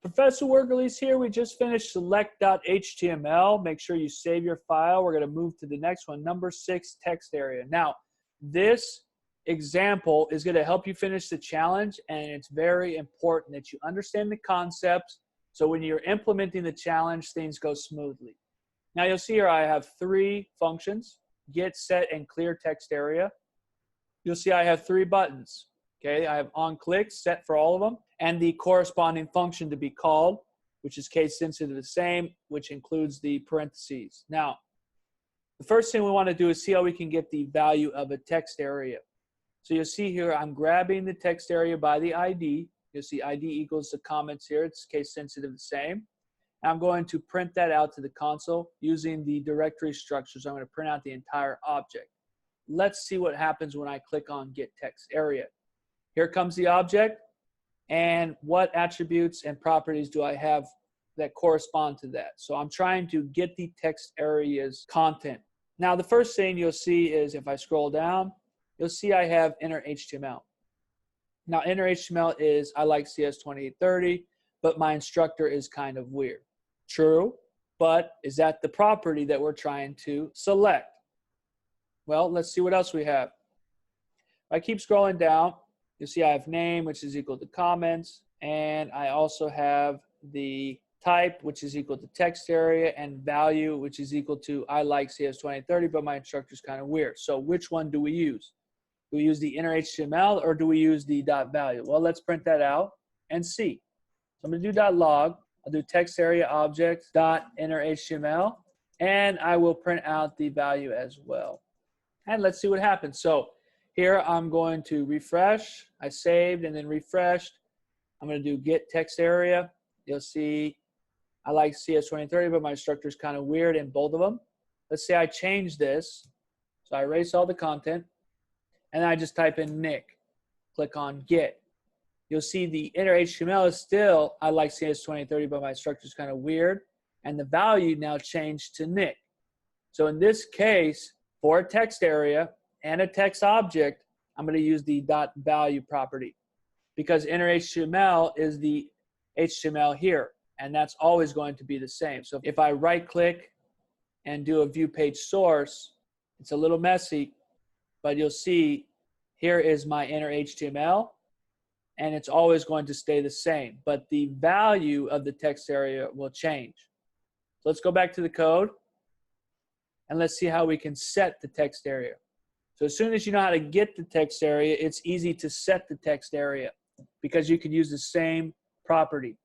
Professor Worgerly's here. We just finished select.html. Make sure you save your file. We're going to move to the next one, number 6, text area. Now, this example is going to help you finish the challenge, and it's very important that you understand the concepts so when you're implementing the challenge, things go smoothly. Now, you'll see here I have 3 functions, get, set, and clear text area. You'll see I have 3 buttons. Okay, I have on click set for all of them, and the corresponding function to be called, which is case sensitive the same, which includes the parentheses. Now, the first thing we want to do is see how we can get the value of a text area. So you'll see here I'm grabbing the text area by the ID. You'll see ID equals the comments here. It's case sensitive the same. And I'm going to print that out to the console using the directory structure. So I'm going to print out the entire object. Let's see what happens when I click on get text area. Here comes the object, and what attributes and properties do I have that correspond to that? So I'm trying to get the text area's content. Now, the first thing you'll see is if I scroll down, you'll see I have inner HTML. Now, inner HTML is I like CS2830, but my instructor is kind of weird. True, but is that the property that we're trying to select? Well, let's see what else we have. If I keep scrolling down, you'll see I have name, which is equal to comments, and I also have the type, which is equal to text area, and value, which is equal to I like CS2030, but my instructor's kind of weird. So which one do we use? Do we use the inner HTML or do we use the .value? Well, let's print that out and see. So I'm going to do .log. I'll do text area object .inner HTML, and I will print out the value as well. And let's see what happens. So here I'm going to refresh. I saved and then refreshed. I'm going to do get text area. You'll see I like CS2030, but my instructor is kind of weird in both of them. Let's say I change this. So I erase all the content, and I just type in Nick. Click on get. You'll see the inner HTML is still I like CS2030, but my instructor is kind of weird. And the value now changed to Nick. So in this case, for a text area and a text object, I'm going to use the .value property because inner HTML is the HTML here, and that's always going to be the same. So if I right-click and do a view page source, it's a little messy, but you'll see here is my inner HTML, and it's always going to stay the same, but the value of the text area will change. So let's go back to the code, and let's see how we can set the text area. So as soon as you know how to get the text area, it's easy to set the text area because you could use the same property.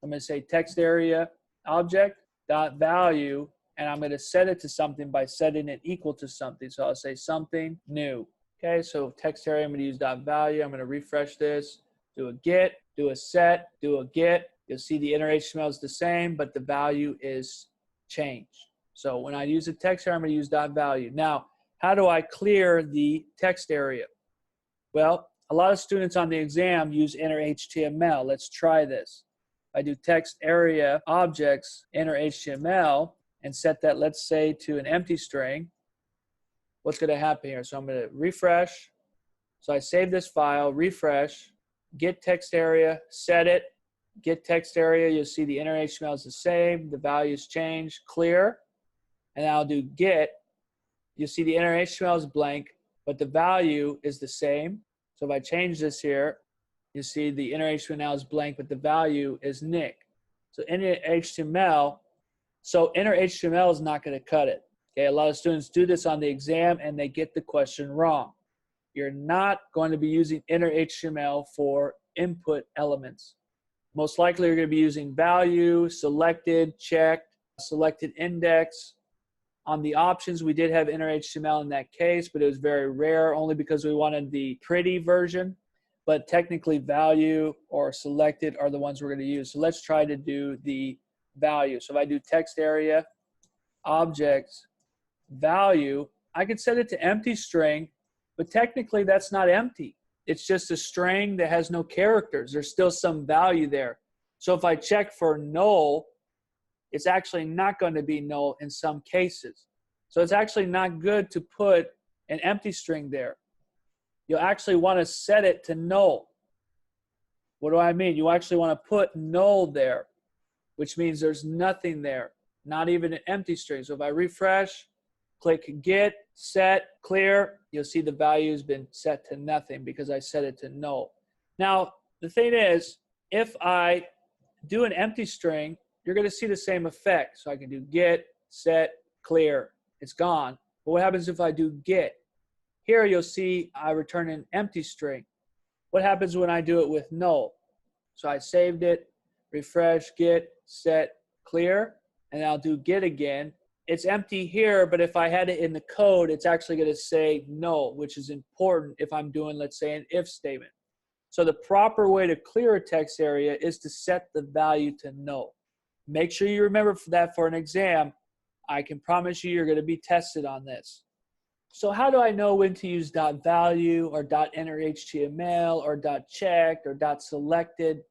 I'm going to say text area object .value, and I'm going to set it to something by setting it equal to something. So I'll say something new. Okay, so text area, I'm going to use .value. I'm going to refresh this, do a get, do a set, do a get. You'll see the inner HTML is the same, but the value is changed. So when I use the text area, I'm going to use .value. Now, how do I clear the text area? Well, a lot of students on the exam use inner HTML. Let's try this. I do text area objects inner HTML and set that, let's say, to an empty string. What's going to happen here? So I'm going to refresh. So I save this file, refresh, get text area, set it, get text area. You'll see the inner HTML is the same. The values change, clear. And I'll do get. You'll see the inner HTML is blank, but the value is the same. So if I change this here, you see the inner HTML now is blank, but the value is Nick. So inner HTML, inner HTML is not going to cut it. Okay, a lot of students do this on the exam and they get the question wrong. You're not going to be using inner HTML for input elements. Most likely you're going to be using value, selected, checked, selected index. On the options, we did have inner HTML in that case, but it was very rare only because we wanted the pretty version. But technically value or selected are the ones we're going to use. So let's try to do the value. So if I do text area, objects, value, I could set it to empty string, but technically that's not empty. It's just a string that has no characters. There's still some value there. So if I check for null, it's actually not going to be null in some cases. So it's actually not good to put an empty string there. You'll actually want to set it to null. What do I mean? You actually want to put null there, which means there's nothing there, not even an empty string. So if I refresh, click get, set, clear, you'll see the value has been set to nothing because I set it to null. Now, the thing is, if I do an empty string, you're going to see the same effect. So I can do get, set, clear. It's gone. But what happens if I do get? Here you'll see I return an empty string. What happens when I do it with null? So I saved it, refresh, get, set, clear, and I'll do get again. It's empty here, but if I had it in the code, it's actually going to say null, which is important if I'm doing, let's say, an if statement. So the proper way to clear a text area is to set the value to null. Make sure you remember that for an exam. I can promise you you're going to be tested on this. So how do I know when to use .value or .enter HTML or .checked or .selected?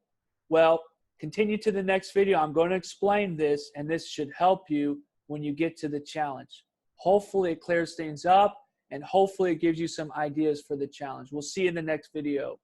Well, continue to the next video. I'm going to explain this, and this should help you when you get to the challenge. Hopefully it clears things up, and hopefully it gives you some ideas for the challenge. We'll see you in the next video.